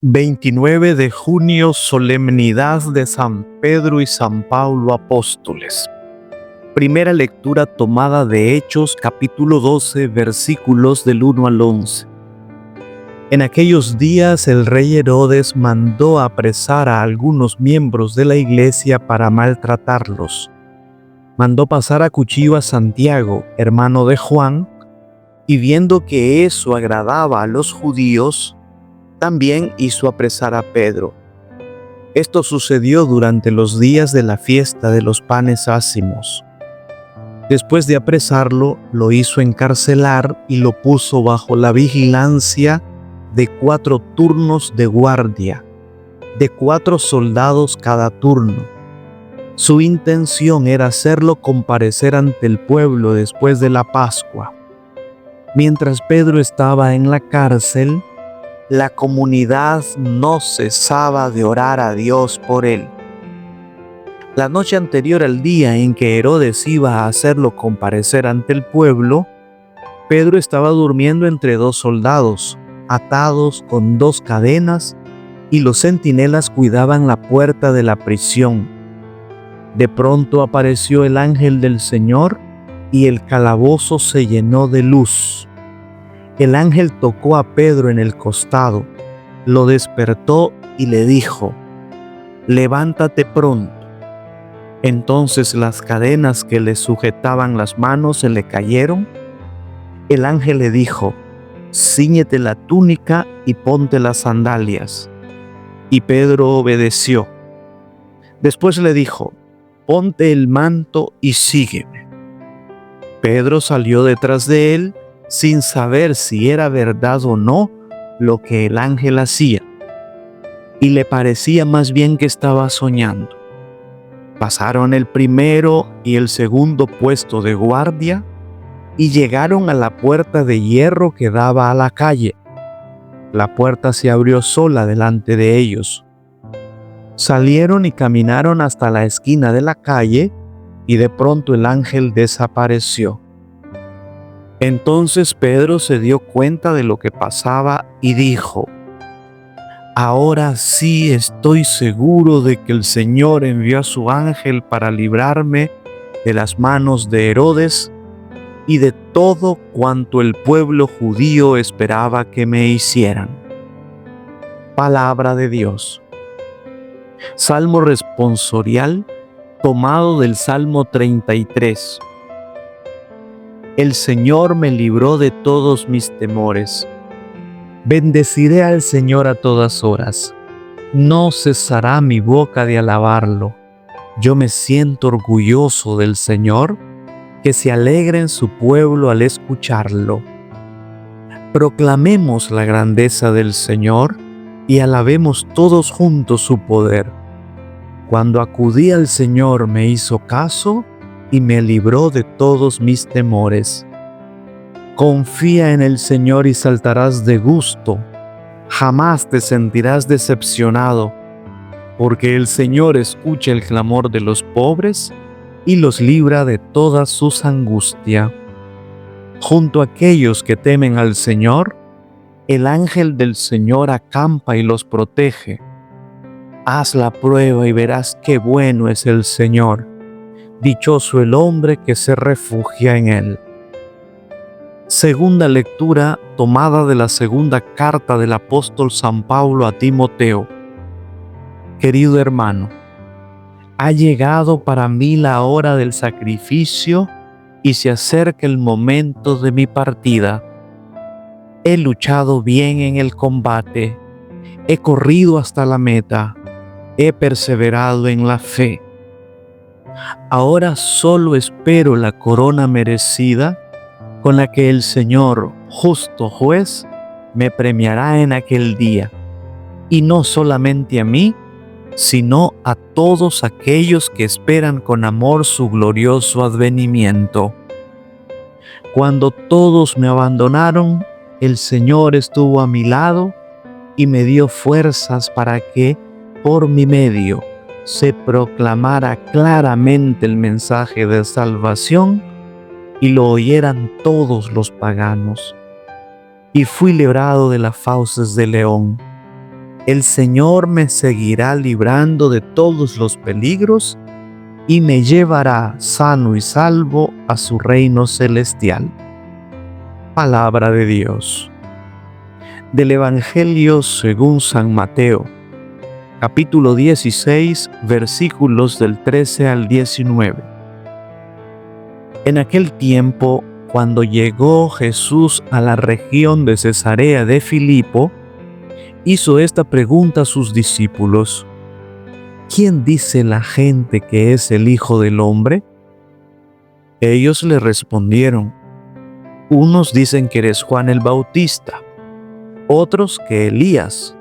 29 de junio, solemnidad de San Pedro y San Pablo apóstoles. Primera lectura tomada de Hechos, capítulo 12, versículos del 1 al 11. En aquellos días el rey Herodes mandó apresar a algunos miembros de la iglesia para maltratarlos. Mandó pasar a cuchillo a Santiago, hermano de Juan, y viendo que eso agradaba a los judíos, también hizo apresar a Pedro. Esto sucedió durante los días de la fiesta de los panes ácimos. Después de apresarlo, lo hizo encarcelar y lo puso bajo la vigilancia de 4 turnos de guardia, de 4 soldados cada turno. Su intención era hacerlo comparecer ante el pueblo después de la Pascua. Mientras Pedro estaba en la cárcel, la comunidad no cesaba de orar a Dios por él. La noche anterior al día en que Herodes iba a hacerlo comparecer ante el pueblo, Pedro estaba durmiendo entre 2 soldados, atados con 2 cadenas, y los centinelas cuidaban la puerta de la prisión. De pronto apareció el ángel del Señor y el calabozo se llenó de luz. El ángel tocó a Pedro en el costado, lo despertó y le dijo: «Levántate pronto». Entonces las cadenas que le sujetaban las manos se le cayeron. El ángel le dijo: «Cíñete la túnica y ponte las sandalias». Y Pedro obedeció. Después le dijo: «Ponte el manto y sígueme». Pedro salió detrás de él, sin saber si era verdad o no lo que el ángel hacía, y le parecía más bien que estaba soñando. Pasaron el primero y el segundo puesto de guardia y llegaron a la puerta de hierro que daba a la calle. La puerta se abrió sola delante de ellos. Salieron y caminaron hasta la esquina de la calle, y de pronto el ángel desapareció. Entonces Pedro se dio cuenta de lo que pasaba y dijo: «Ahora sí estoy seguro de que el Señor envió a su ángel para librarme de las manos de Herodes y de todo cuanto el pueblo judío esperaba que me hicieran». Palabra de Dios. Salmo responsorial tomado del Salmo 33. El Señor me libró de todos mis temores. Bendeciré al Señor a todas horas. No cesará mi boca de alabarlo. Yo me siento orgulloso del Señor, que se alegre en su pueblo al escucharlo. Proclamemos la grandeza del Señor y alabemos todos juntos su poder. Cuando acudí al Señor me hizo caso y me libró de todos mis temores. Confía en el Señor y saltarás de gusto. Jamás te sentirás decepcionado, porque el Señor escucha el clamor de los pobres y los libra de todas sus angustias. Junto a aquellos que temen al Señor, el ángel del Señor acampa y los protege. Haz la prueba y verás qué bueno es el Señor. Dichoso el hombre que se refugia en él. Segunda lectura tomada de la segunda carta del apóstol San Pablo a Timoteo. Querido hermano, ha llegado para mí la hora del sacrificio y se acerca el momento de mi partida. He luchado bien en el combate, he corrido hasta la meta, he perseverado en la fe. Ahora solo espero la corona merecida, con la que el Señor, justo juez, me premiará en aquel día, y no solamente a mí, sino a todos aquellos que esperan con amor su glorioso advenimiento. Cuando todos me abandonaron, el Señor estuvo a mi lado y me dio fuerzas para que, por mi medio, se proclamara claramente el mensaje de salvación y lo oyeran todos los paganos. Y fui librado de las fauces del león. El Señor me seguirá librando de todos los peligros y me llevará sano y salvo a su reino celestial. Palabra de Dios. Del Evangelio según San Mateo, capítulo 16, versículos del 13 al 19. En aquel tiempo, cuando llegó Jesús a la región de Cesarea de Filipo, hizo esta pregunta a sus discípulos: ¿quién dice la gente que es el Hijo del Hombre? Ellos le respondieron: unos dicen que eres Juan el Bautista, otros que Elías,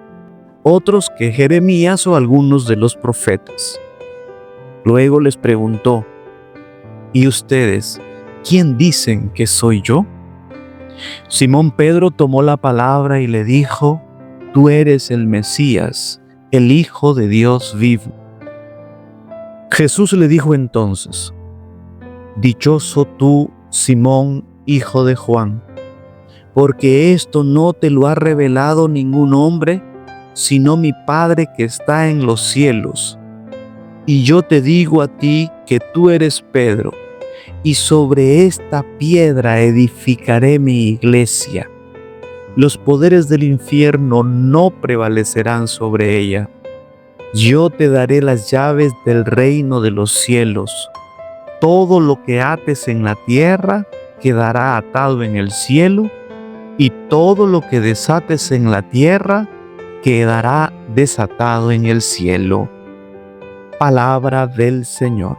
otros que Jeremías o algunos de los profetas. Luego les preguntó: ¿y ustedes, quién dicen que soy yo? Simón Pedro tomó la palabra y le dijo: tú eres el Mesías, el Hijo de Dios vivo. Jesús le dijo entonces: dichoso tú, Simón, hijo de Juan, porque esto no te lo ha revelado ningún hombre, sino mi Padre que está en los cielos. Y yo te digo a ti que tú eres Pedro, y sobre esta piedra edificaré mi iglesia. Los poderes del infierno no prevalecerán sobre ella. Yo te daré las llaves del reino de los cielos. Todo lo que ates en la tierra quedará atado en el cielo, y todo lo que desates en la tierra quedará desatado en el cielo. Palabra del Señor.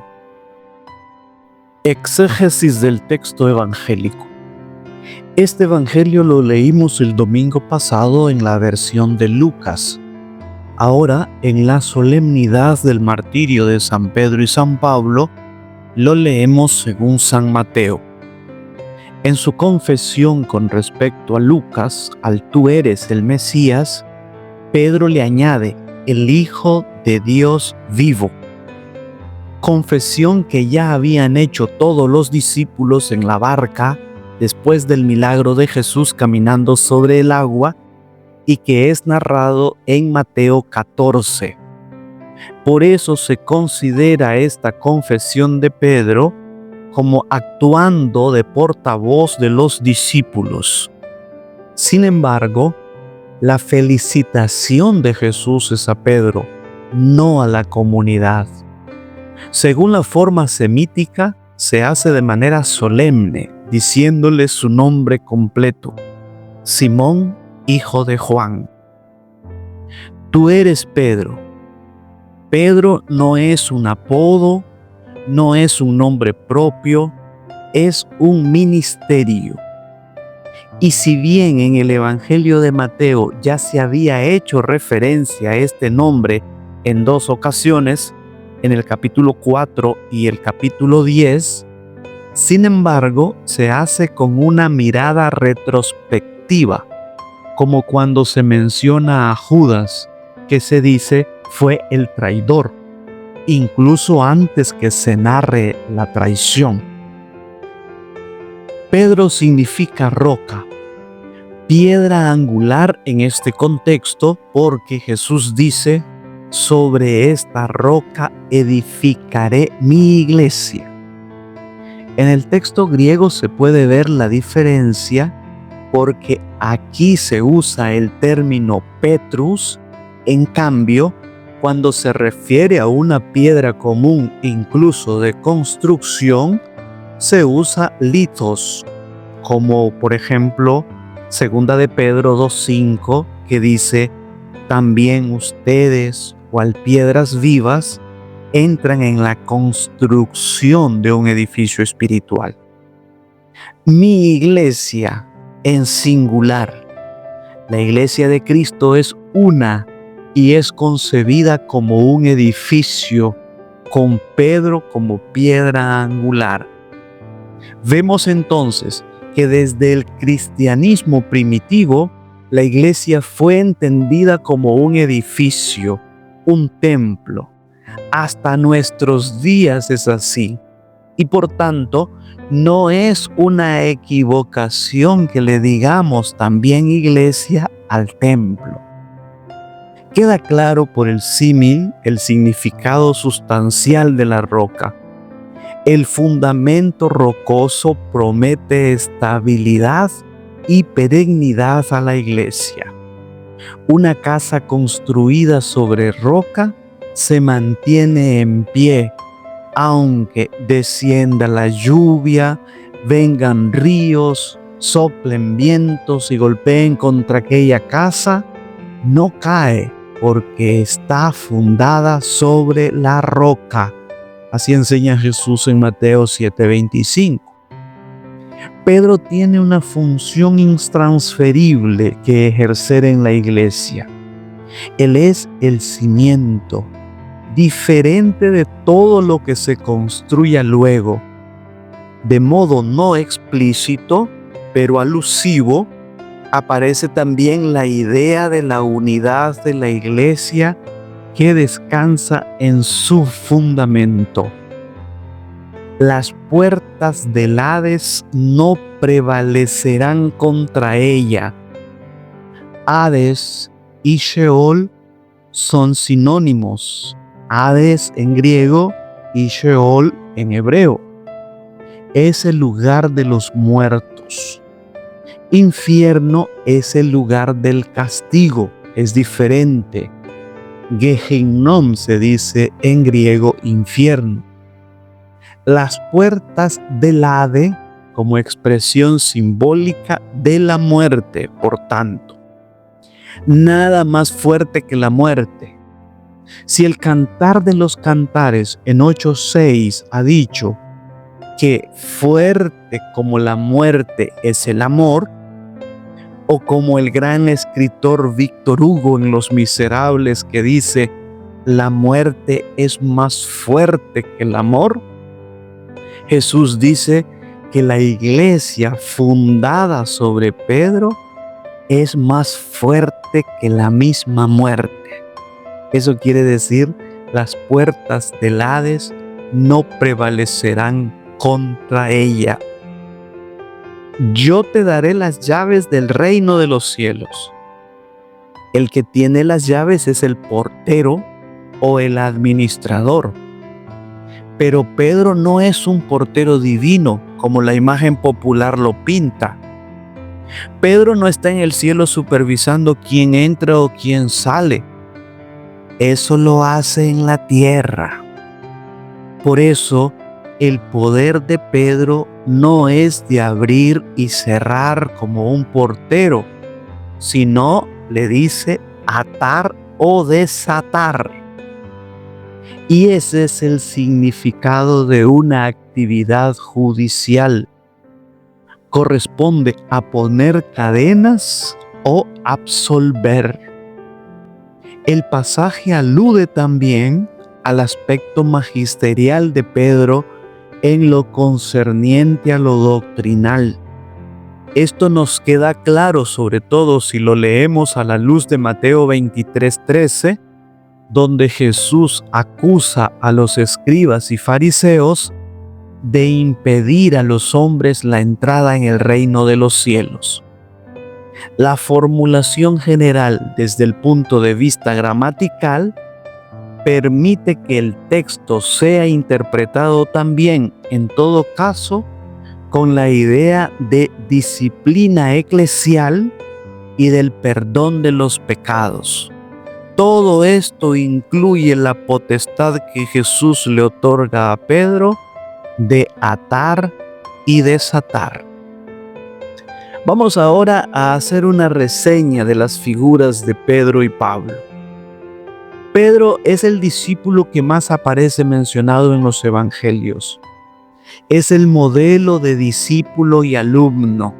Exégesis del texto evangélico. Este evangelio lo leímos el domingo pasado en la versión de Lucas. Ahora, en la solemnidad del martirio de San Pedro y San Pablo, lo leemos según San Mateo. En su confesión con respecto a Lucas, al tú eres el Mesías, Pedro le añade: el Hijo de Dios vivo. Confesión que ya habían hecho todos los discípulos en la barca después del milagro de Jesús caminando sobre el agua, y que es narrado en Mateo 14. Por eso se considera esta confesión de Pedro como actuando de portavoz de los discípulos. Sin embargo, la felicitación de Jesús es a Pedro, no a la comunidad. Según la forma semítica, se hace de manera solemne, diciéndole su nombre completo: Simón, hijo de Juan. Tú eres Pedro. Pedro no es un apodo, no es un nombre propio, es un ministerio. Y si bien en el Evangelio de Mateo ya se había hecho referencia a este nombre en dos ocasiones, en el capítulo 4 y el capítulo 10, sin embargo, se hace con una mirada retrospectiva, como cuando se menciona a Judas, que se dice fue el traidor, incluso antes que se narre la traición. Pedro significa roca, piedra angular en este contexto, porque Jesús dice: sobre esta roca edificaré mi iglesia. En el texto griego se puede ver la diferencia, porque aquí se usa el término Petrus, en cambio, cuando se refiere a una piedra común, incluso de construcción, se usa litos, como por ejemplo, segunda de Pedro 2:5, que dice: también ustedes, cual piedras vivas, entran en la construcción de un edificio espiritual. Mi iglesia en singular. La iglesia de Cristo es una y es concebida como un edificio con Pedro como piedra angular. Vemos entonces que desde el cristianismo primitivo, la iglesia fue entendida como un edificio, un templo. Hasta nuestros días es así. Y por tanto, no es una equivocación que le digamos también iglesia al templo. Queda claro por el símil el significado sustancial de la roca. El fundamento rocoso promete estabilidad y perennidad a la iglesia. Una casa construida sobre roca se mantiene en pie, aunque descienda la lluvia, vengan ríos, soplen vientos y golpeen contra aquella casa, no cae porque está fundada sobre la roca. Así enseña Jesús en Mateo 7:25. Pedro tiene una función intransferible que ejercer en la iglesia. Él es el cimiento, diferente de todo lo que se construya luego. De modo no explícito, pero alusivo, aparece también la idea de la unidad de la iglesia que descansa en su fundamento. Las puertas del Hades no prevalecerán contra ella. Hades y Sheol son sinónimos. Hades en griego y Sheol en hebreo. Es el lugar de los muertos. Infierno es el lugar del castigo. Es diferente. Gehinnom se dice en griego infierno. Las puertas del Hades como expresión simbólica de la muerte, por tanto. Nada más fuerte que la muerte. Si el Cantar de los Cantares en 8:6 ha dicho que fuerte como la muerte es el amor, o como el gran escritor Víctor Hugo en Los Miserables que dice, la muerte es más fuerte que el amor, Jesús dice que la iglesia fundada sobre Pedro es más fuerte que la misma muerte. Eso quiere decir, las puertas del Hades no prevalecerán contra ella. Yo te daré las llaves del reino de los cielos. El que tiene las llaves es el portero o el administrador. Pero Pedro no es un portero divino, como la imagen popular lo pinta. Pedro no está en el cielo supervisando quién entra o quién sale. Eso lo hace en la tierra. Por eso, el poder de Pedro no es de abrir y cerrar como un portero, sino, le dice, atar o desatar. Y ese es el significado de una actividad judicial. Corresponde a poner cadenas o absolver. El pasaje alude también al aspecto magisterial de Pedro en lo concerniente a lo doctrinal. Esto nos queda claro, sobre todo si lo leemos a la luz de Mateo 23:13, donde Jesús acusa a los escribas y fariseos de impedir a los hombres la entrada en el reino de los cielos. La formulación general desde el punto de vista gramatical permite que el texto sea interpretado también, en todo caso, con la idea de disciplina eclesial y del perdón de los pecados. Todo esto incluye la potestad que Jesús le otorga a Pedro de atar y desatar. Vamos ahora a hacer una reseña de las figuras de Pedro y Pablo. Pedro es el discípulo que más aparece mencionado en los evangelios. Es el modelo de discípulo y alumno.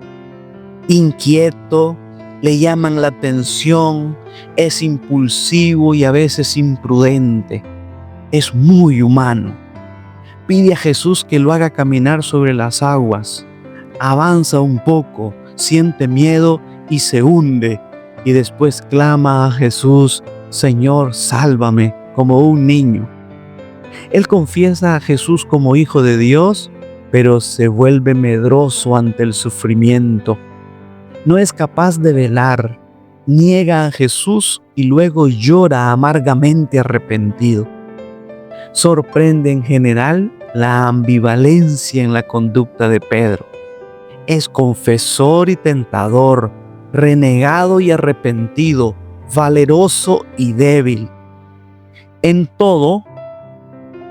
Inquieto, le llaman la atención, es impulsivo y a veces imprudente. Es muy humano. Pide a Jesús que lo haga caminar sobre las aguas. Avanza un poco, siente miedo y se hunde. Y después clama a Jesús, Señor, sálvame, como un niño. Él confiesa a Jesús como hijo de Dios, pero se vuelve medroso ante el sufrimiento. No es capaz de velar, niega a Jesús y luego llora amargamente arrepentido. Sorprende en general la ambivalencia en la conducta de Pedro. Es confesor y tentador, renegado y arrepentido, valeroso y débil. En todo,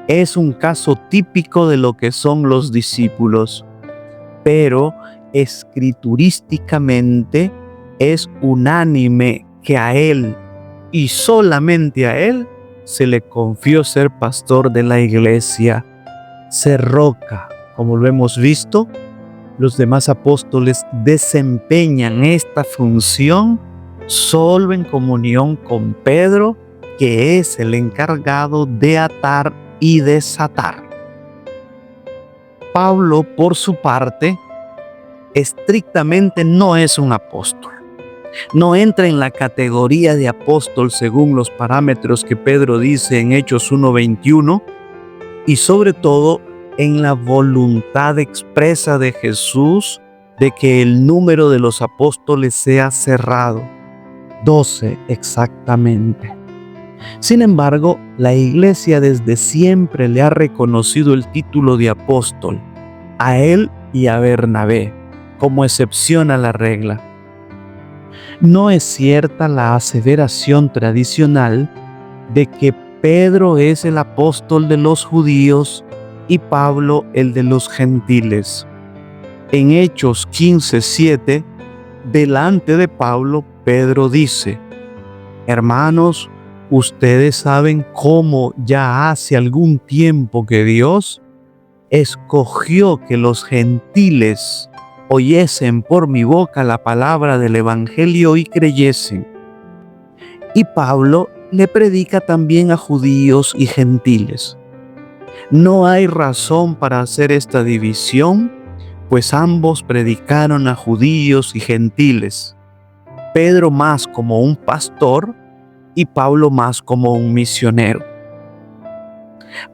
es un caso típico de lo que son los discípulos, pero escriturísticamente es unánime que a él y solamente a él se le confió ser pastor de la iglesia, ser roca. Como lo hemos visto, los demás apóstoles desempeñan esta función solo en comunión con Pedro, que es el encargado de atar y desatar. Pablo, por su parte, estrictamente no es un apóstol. No entra en la categoría de apóstol según los parámetros que Pedro dice en Hechos 1:21 y sobre todo en la voluntad expresa de Jesús de que el número de los apóstoles sea cerrado, 12 exactamente. Sin embargo, la iglesia desde siempre le ha reconocido el título de apóstol a él y a Bernabé, como excepción a la regla. No es cierta la aseveración tradicional de que Pedro es el apóstol de los judíos y Pablo el de los gentiles. En Hechos 15:7, delante de Pablo, Pedro dice: hermanos, ustedes saben cómo ya hace algún tiempo que Dios escogió que los gentiles oyesen por mi boca la palabra del evangelio y creyesen. Y Pablo le predica también a judíos y gentiles. No hay razón para hacer esta división, pues ambos predicaron a judíos y gentiles. Pedro más como un pastor y Pablo más como un misionero.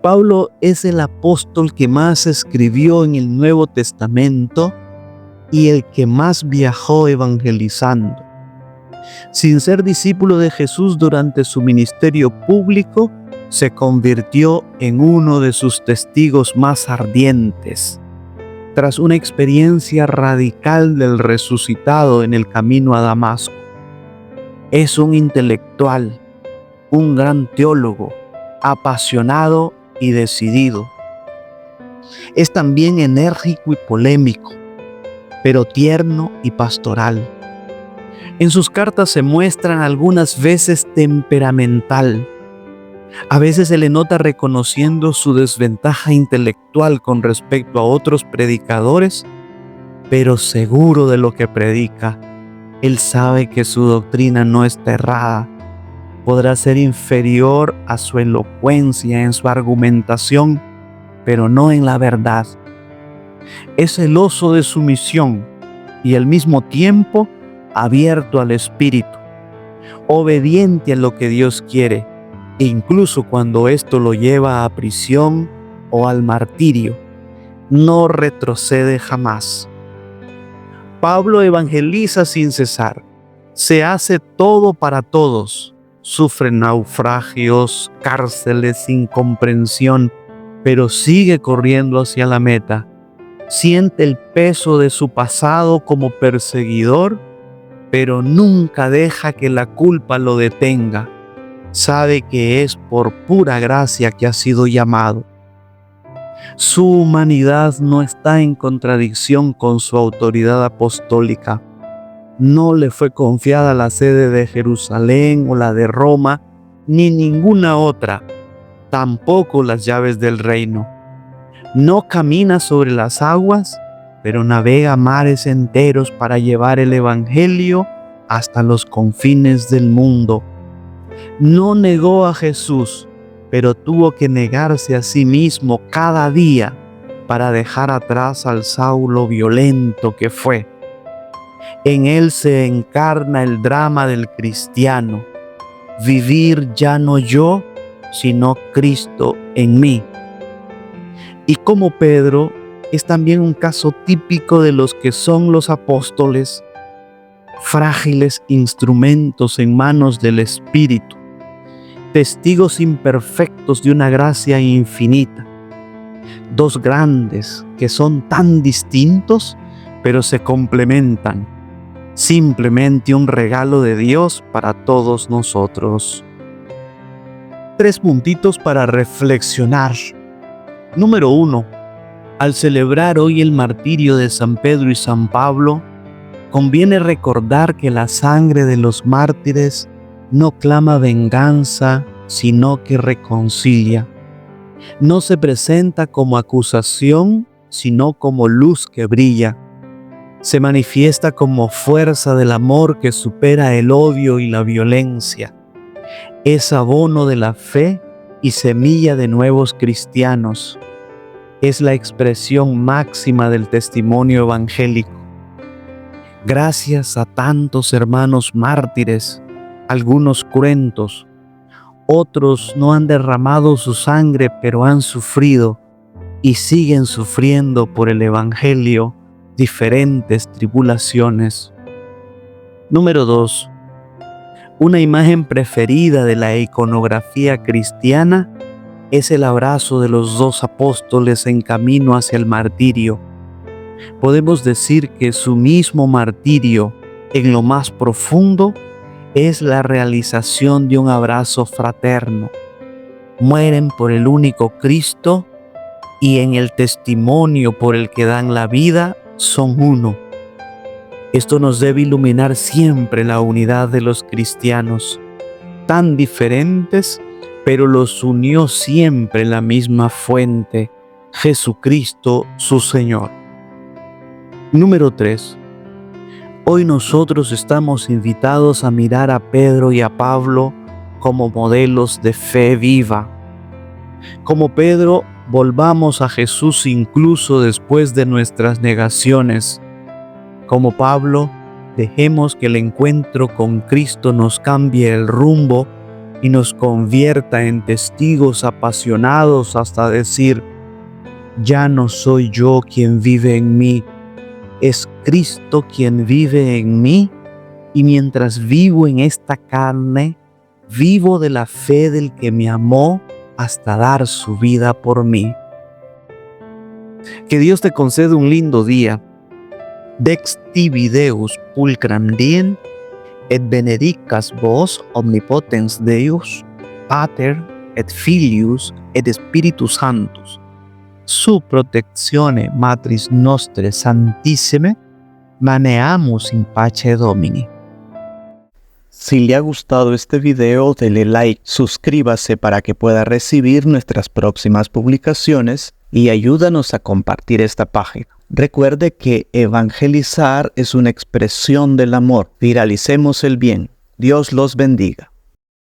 Pablo es el apóstol que más escribió en el Nuevo Testamento y el que más viajó evangelizando. Sin ser discípulo de Jesús durante su ministerio público, se convirtió en uno de sus testigos más ardientes. Tras una experiencia radical del resucitado en el camino a Damasco, es un intelectual, un gran teólogo, apasionado y decidido. Es también enérgico y polémico, pero tierno y pastoral. En sus cartas se muestran algunas veces temperamental. A veces se le nota reconociendo su desventaja intelectual con respecto a otros predicadores, pero seguro de lo que predica. Él sabe que su doctrina no está errada. Podrá ser inferior a su elocuencia en su argumentación, pero no en la verdad. Es celoso de su misión y al mismo tiempo abierto al Espíritu, obediente a lo que Dios quiere, incluso cuando esto lo lleva a prisión o al martirio. No retrocede jamás. Pablo evangeliza sin cesar, se hace todo para todos, sufre naufragios, cárceles, incomprensión, pero sigue corriendo hacia la meta. Siente el peso de su pasado como perseguidor, pero nunca deja que la culpa lo detenga. Sabe que es por pura gracia que ha sido llamado. Su humanidad no está en contradicción con su autoridad apostólica. No le fue confiada la sede de Jerusalén o la de Roma, ni ninguna otra, tampoco las llaves del reino. No camina sobre las aguas, pero navega mares enteros para llevar el evangelio hasta los confines del mundo. No negó a Jesús, pero tuvo que negarse a sí mismo cada día para dejar atrás al Saulo violento que fue. En él se encarna el drama del cristiano: vivir ya no yo, sino Cristo en mí. Y como Pedro, es también un caso típico de los que son los apóstoles. frágiles instrumentos en manos del Espíritu, testigos imperfectos de una gracia infinita, dos grandes que son tan distintos, pero se complementan, simplemente un regalo de Dios para todos nosotros. 3 puntitos para reflexionar. Número 1. Al celebrar hoy el martirio de San Pedro y San Pablo, conviene recordar que la sangre de los mártires no clama venganza, sino que reconcilia. No se presenta como acusación, sino como luz que brilla. Se manifiesta como fuerza del amor que supera el odio y la violencia. Es abono de la fe y semilla de nuevos cristianos. Es la expresión máxima del testimonio evangélico. Gracias a tantos hermanos mártires, algunos cruentos, otros no han derramado su sangre, pero han sufrido y siguen sufriendo por el Evangelio diferentes tribulaciones. Número 2. Una imagen preferida de la iconografía cristiana es el abrazo de los 2 apóstoles en camino hacia el martirio. Podemos decir que su mismo martirio, en lo más profundo, es la realización de un abrazo fraterno. Mueren por el único Cristo y en el testimonio por el que dan la vida son uno. Esto nos debe iluminar siempre la unidad de los cristianos, tan diferentes, pero los unió siempre la misma fuente, Jesucristo su Señor. Número 3. Hoy nosotros estamos invitados a mirar a Pedro y a Pablo como modelos de fe viva. Como Pedro, volvamos a Jesús incluso después de nuestras negaciones. Como Pablo, dejemos que el encuentro con Cristo nos cambie el rumbo y nos convierta en testigos apasionados hasta decir: ya no soy yo quien vive en mí, es Cristo quien vive en mí, y mientras vivo en esta carne, vivo de la fe del que me amó hasta dar su vida por mí. Que Dios te conceda un lindo día. Dex tibi Deus pulcram diem, et benedicas vos omnipotens Deus, Pater, et Filius, et Spiritus Sanctus. Su proteczione Matris Nostre Santissime, maneamus in pace Domini. Si le ha gustado este video, dele like, suscríbase para que pueda recibir nuestras próximas publicaciones y ayúdanos a compartir esta página. Recuerde que evangelizar es una expresión del amor. Viralicemos el bien. Dios los bendiga.